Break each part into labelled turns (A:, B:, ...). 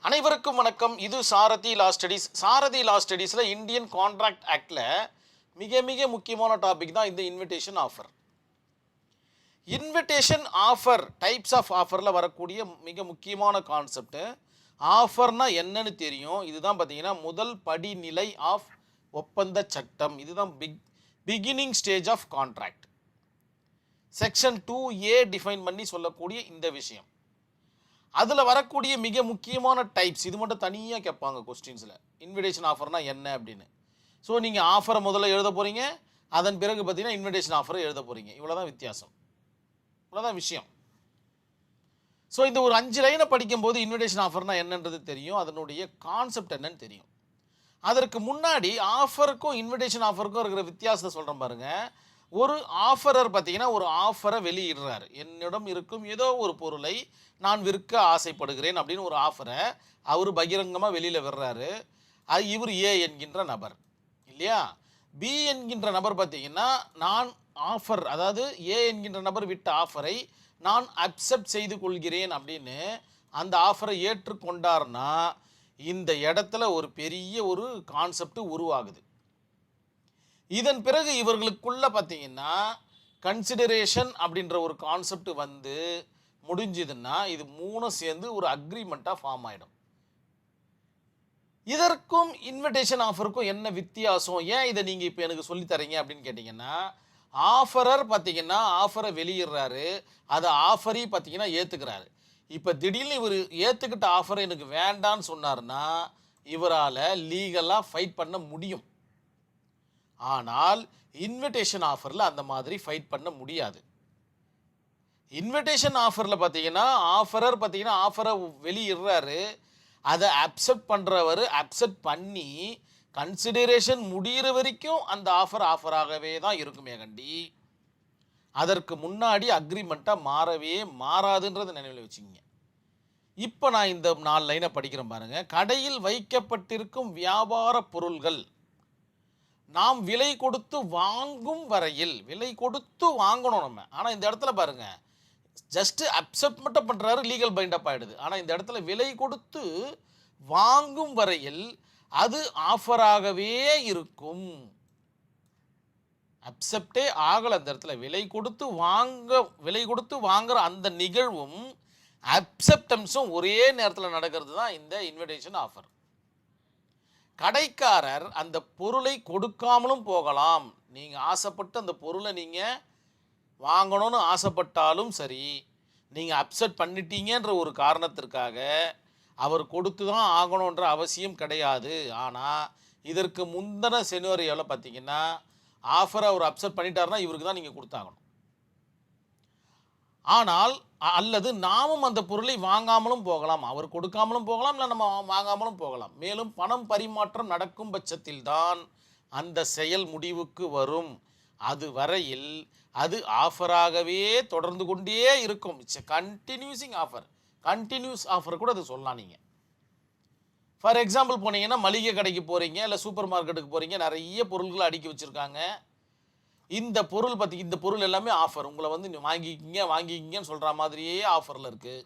A: அனைவருக்கும் வணக்கம். இது Sarathi law studies. Sarathi law ஸ்டடீஸில் இந்தியன் கான்ட்ராக்ட் ஆக்டில் மிக மிக முக்கியமான டாபிக் தான் இந்த invitation offer. Invitation offer, types of ஆஃபரில் வரக்கூடிய மிக முக்கியமான கான்செப்ட். ஆஃபர்னால் என்னன்னு தெரியும். இதுதான் பார்த்தீங்கன்னா முதல் படிநிலை ஆஃப் ஒப்பந்த சட்டம். இதுதான் beginning stage of contract. Section 2A define பண்ணி சொல்லக்கூடிய இந்த விஷயம். அதில் வரக்கூடிய மிக முக்கியமான டைப்ஸ், இது மட்டும் தனியாக கேட்பாங்க கொஸ்டின்ஸில். இன்விடேஷன் ஆஃபர்னால் என்ன அப்படின்னு. ஸோ நீங்கள் ஆஃபரை முதல்ல எழுத போகிறீங்க, அதன் பிறகு பார்த்தீங்கன்னா இன்விடேஷன் ஆஃபரை எழுத போகிறீங்க. இவ்வளோதான் வித்தியாசம், இவ்வளோதான் விஷயம். ஸோ இந்த ஒரு 5 லைனை படிக்கும்போது இன்விடேஷன் ஆஃபர்னால் என்னன்றது தெரியும், அதனுடைய கான்செப்ட் என்னன்னு தெரியும். அதற்கு முன்னாடி ஆஃபருக்கும் இன்விடேஷன் ஆஃபருக்கும் இருக்கிற வித்தியாசத்தை சொல்கிறேன் பாருங்கள். ஒரு ஆஃபரர் பார்த்தீங்கன்னா ஒரு ஆஃபரை வெளியிடுறாரு. என்னிடம் இருக்கும் ஏதோ ஒரு பொருளை நான் விற்க ஆசைப்படுகிறேன் அப்படின்னு ஒரு ஆஃபரை அவர் பகிரங்கமாக வெளியில் விடுறாரு. அது இவர் ஏ என்கின்ற நபர் இல்லையா. பி என்கின்ற நபர் பார்த்தீங்கன்னா நான் ஆஃபர், அதாவது ஏ என்கின்ற நபர் விட்ட ஆஃபரை நான் அக்செப்ட் செய்து கொள்கிறேன் அப்படின்னு அந்த ஆஃபரை ஏற்றுக்கொண்டார்னா இந்த இடத்துல ஒரு பெரிய ஒரு கான்செப்ட் உருவாகுது. இதன் பிறகு இவர்களுக்குள்ள பார்த்தீங்கன்னா கன்சிடரேஷன் அப்படின்ற ஒரு கான்செப்ட் வந்து முடிஞ்சதுன்னா இது மூணும் சேர்ந்து ஒரு அக்ரிமெண்ட்டாக ஃபார்ம் ஆகிடும். இதற்கும் இன்விடேஷன் ஆஃபருக்கும் என்ன வித்தியாசம், ஏன் இதை நீங்கள் இப்போ எனக்கு சொல்லித்தரீங்க அப்படின்னு கேட்டிங்கன்னா, ஆஃபரர் பார்த்தீங்கன்னா ஆஃபரை வெளியிடுறாரு, அதை ஆஃபரி பார்த்தீங்கன்னா ஏற்றுக்கிறாரு. இப்போ திடீர்னு இவர் ஏற்றுக்கிட்ட ஆஃபரை எனக்கு வேண்டான்னு சொன்னார்னா இவரால் லீகலாக ஃபைட் பண்ண முடியும். ஆனால் இன்விடேஷன் ஆஃபரில் அந்த மாதிரி ஃபைட் பண்ண முடியாது. இன்விடேஷன் ஆஃபரில் பார்த்தீங்கன்னா ஆஃபரர் பார்த்தீங்கன்னா ஆஃபரை வெளியிடுறாரு, அதை அக்செப்ட் பண்ணுறவர் அக்செப்ட் பண்ணி கன்சிடரேஷன் முடிகிற வரைக்கும் அந்த ஆஃபராகவே தான் இருக்குமே கண்டி. அதற்கு முன்னாடி அக்ரிமெண்ட்டாக மாறவே மாறாதுன்றதை நினைவில் வச்சுக்கிங்க. இப்போ நான் இந்த 4 லைனை படிக்கிறேன் பாருங்கள். கடையில் வைக்கப்பட்டிருக்கும் வியாபார பொருள்கள் நாம் விலை கொடுத்து வாங்கும் வரையில், விலை கொடுத்து வாங்கணும் நம்ம. ஆனால் இந்த இடத்துல பாருங்கள், ஜஸ்ட்டு அக்செப்ட் மட்டும் பண்ணுறாரு, லீகல் பைண்டப் ஆகிடுது. ஆனால் இந்த இடத்துல விலை கொடுத்து வாங்கும் வரையில் அது ஆஃபராகவே இருக்கும். அக்செப்டே ஆகலை அந்த இடத்துல. விலை கொடுத்து வாங்குற அந்த நிகழ்வும் அக்செப்டன்ஸும் ஒரே நேரத்தில் நடக்கிறது தான் இந்த இன்விடேஷன் ஆஃபர். கடைக்காரர் அந்த பொருளை கொடுக்காமலும் போகலாம். நீங்கள் ஆசைப்பட்டு அந்த பொருளை நீங்கள் வாங்கணும்னு ஆசைப்பட்டாலும் சரி, நீங்கள் அக்செப்ட் பண்ணிட்டீங்கன்ற ஒரு காரணத்திற்காக அவர் கொடுத்து தான் ஆகணுன்ற அவசியம் கிடையாது. ஆனால் இதற்கு முந்தின செனோரியோவில் பார்த்தீங்கன்னா ஆஃபரை அவர் அக்செப்ட் பண்ணிட்டாருன்னா இவருக்கு தான் நீங்கள் கொடுத்தாகணும். ஆனால் அல்லது நாமும் அந்த பொருளை வாங்காமலும் போகலாம், அவர் கொடுக்காமலும் போகலாம், இல்லை நம்ம வாங்காமலும் போகலாம். மேலும் பணம் பரிமாற்றம் நடக்கும் பட்சத்தில் தான் அந்த செயல் முடிவுக்கு வரும். அது வரையில் அது ஆஃபராகவே தொடர்ந்து கொண்டே இருக்கும். It's a continuing offer. Continuous offer கூட அது சொல்லலாம். நீங்கள் ஃபார் எக்ஸாம்பிள் போனீங்கன்னா மளிகை கடைக்கு போகிறீங்க, இல்லை சூப்பர் மார்க்கெட்டுக்கு போகிறீங்க, நிறைய பொருள்களை அடுக்கி வச்சுருக்காங்க. இந்த பொருள் எல்லாமே ஆஃபர். உங்களை வந்து வாங்கிக்கிங்கன்னு சொல்கிற மாதிரியே ஆஃபரில் இருக்குது.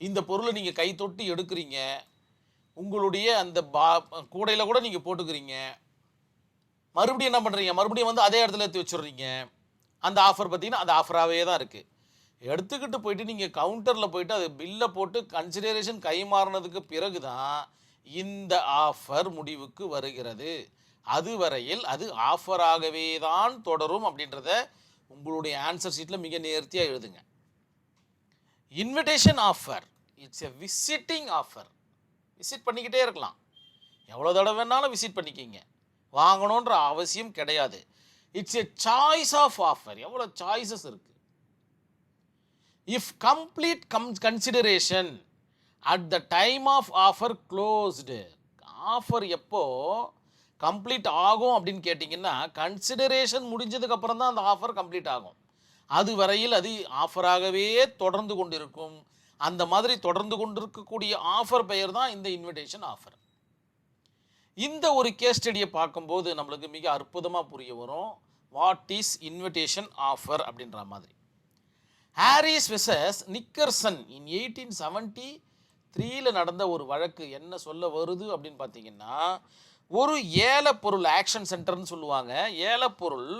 A: இந்த பொருளை நீங்கள் கை தொட்டு எடுக்கிறீங்க, உங்களுடைய அந்த கூடையில் கூட நீங்கள் போட்டுக்கிறீங்க. மறுபடியும் என்ன பண்ணுறீங்க, மறுபடியும் வந்து அதே இடத்துல எடுத்து வச்சுடுறீங்க. அந்த ஆஃபர் பார்த்தீங்கன்னா அந்த ஆஃபராகவே தான் இருக்குது. எடுத்துக்கிட்டு போயிட்டு நீங்கள் கவுண்டரில் போயிட்டு அது பில்லை போட்டு கன்சிடரேஷன் கை மாறினதுக்கு பிறகு தான் இந்த ஆஃபர் முடிவுக்கு வருகிறது. அதுவரையில் அது ஆஃபராகவே தான் தொடரும் அப்படின்றத உங்களுடைய ஆன்சர் ஷீட்டில் மிக நேர்த்தியாக எழுதுங்க. Invitation offer it's a visiting offer. Visit பண்ணிக்கிட்டே இருக்கலாம், எவ்வளோ தடவை வேணாலும் விசிட் பண்ணிக்கிங்க, வாங்கணுன்ற அவசியம் கிடையாது. It's a choice of offer. எவ்வளோ சாய்ஸஸ் இருக்குது. If complete consideration at the time of offer closed. Offer எப்போ கம்ப்ளீட் ஆகும் அப்படின்னு கேட்டிங்கன்னா கன்சிடரேஷன் முடிஞ்சதுக்கப்புறம் தான் அந்த ஆஃபர் கம்ப்ளீட் ஆகும். அது வரையில் அது ஆஃபராகவே தொடர்ந்து கொண்டிருக்கும். அந்த மாதிரி தொடர்ந்து கொண்டிருக்கக்கூடிய ஆஃபர் பெயர் தான் இந்த இன்விடேஷன் ஆஃபர். இந்த ஒரு கேஸ் ஸ்டடியை பார்க்கும்போது நம்மளுக்கு மிக அற்புதமாக புரிய வரும் வாட் இஸ் இன்விடேஷன் ஆஃபர் அப்படின்ற மாதிரி. ஹாரிஸ் வெர்சஸ் நிக்கர்சன் இன் 1870 3ல நடந்த ஒரு வழக்கு என்ன சொல்ல வருது அப்படின்னு பார்த்தீங்கன்னா, ஒரு ஏலப்பொருள் ஆக்ஷன் சென்டர்னு சொல்லுவாங்க. ஏலப்பொருள்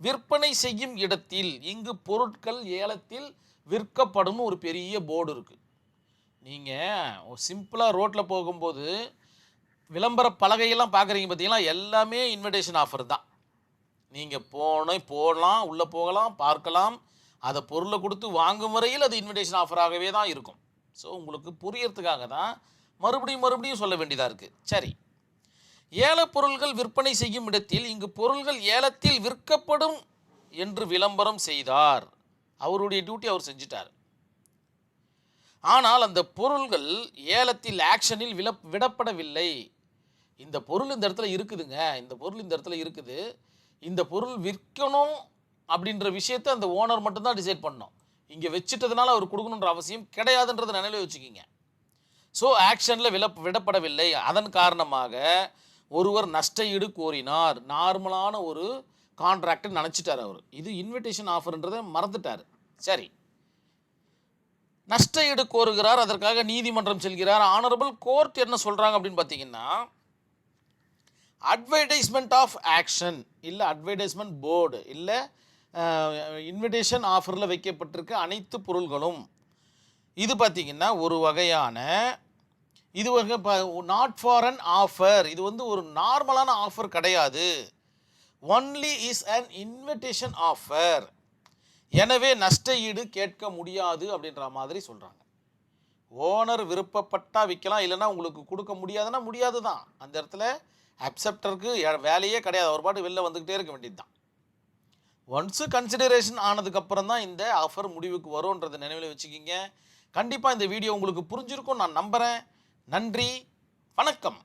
A: விற்பனை செய்யும் இடத்தில் இங்கு பொருட்கள் ஏலத்தில் விற்கப்படும்னு ஒரு பெரிய போர்டு இருக்கு. நீங்க சிம்பிளா ரோட்ல போகும்போது விளம்பர பலகையெல்லாம் பார்க்குறீங்க பார்த்தீங்களா, எல்லாமே இன்விடேஷன் ஆஃபர் தான். நீங்க போடலாம், உள்ள போகலாம், பார்க்கலாம். அத பொருள குடுத்து வாங்கும் வரையில் அது இன்விடேஷன் ஆஃபராகவே தான் இருக்கும். ஸோ உங்களுக்கு புரியறதுக்காக தான் மறுபடியும் சொல்ல வேண்டியதா இருக்கு. சரி. ஏலப் பொருள்கள் விற்பனை செய்யும் இடத்தில் இங்கு பொருள்கள் ஏலத்தில் விற்கப்படும் என்று விளம்பரம் செய்தார். அவருடைய டியூட்டி அவர் செஞ்சிட்டார். ஆனால் அந்த பொருள்கள் ஏலத்தில் ஆக்ஷனில் விடப்படவில்லை. இந்த பொருள் இந்த இடத்துல இருக்குதுங்க, இந்த பொருள் இந்த இடத்துல இருக்குது, இந்த பொருள் விற்கணும் அப்படின்ற விஷயத்தை அந்த ஓனர் மட்டும்தான் டிசைட் பண்ணணும். இங்கே வச்சுட்டதுனால அவர் கொடுக்கணுன்ற அவசியம் கிடையாதுன்றதை நினைவில் வச்சுக்கிங்க. ஸோ ஆக்ஷனில் விடப்படவில்லை. அதன் காரணமாக ஒருவர் நஷ்ட ஈடு கோரினார். நார்மலான ஒரு கான்ட்ராக்ட் நினச்சிட்டார் அவர். இது இன்விடேஷன் ஆஃபர்ன்றதை மறந்துட்டார். சரி, நஷ்ட ஈடு கோருகிறார். அதற்காக நீதிமன்றம் செல்கிறார். ஆனரபிள் கோர்ட் என்ன சொல்கிறாங்க அப்படின்னு பார்த்தீங்கன்னா, அட்வர்டைஸ்மெண்ட் ஆஃப் ஆக்ஷன் இல்லை அட்வர்டைஸ்மெண்ட் போர்டு இல்லை இன்விடேஷன் ஆஃபரில் வைக்கப்பட்டிருக்க அனைத்து பொருள்களும் இது பார்த்தீங்கன்னா ஒரு வகையான இது நாட் ஃபார் அன் ஆஃபர். இது வந்து ஒரு நார்மலான ஆஃபர் கிடையாது. Only is an invitation offer. எனவே நஷ்ட ஈடு கேட்க முடியாது அப்படின்ற மாதிரி சொல்கிறாங்க. ஓனர் விருப்பப்பட்டா விற்கலாம், இல்லைன்னா உங்களுக்கு கொடுக்க முடியாதுன்னா முடியாது தான். அந்த இடத்துல அக்செப்டருக்கு வேலையே கிடையாது. ஒரு பாட்டு வெளில வந்துக்கிட்டே இருக்க வேண்டியது தான். ஒன்ஸு கன்சிடரேஷன் ஆனதுக்கப்புறம் தான் இந்த ஆஃபர் முடிவுக்கு வரும்ன்றதை நினைவில் வச்சுக்கிங்க. கண்டிப்பாக இந்த வீடியோ உங்களுக்கு புரிஞ்சிருக்கும் நான் நம்புகிறேன். நன்றி, வணக்கம்.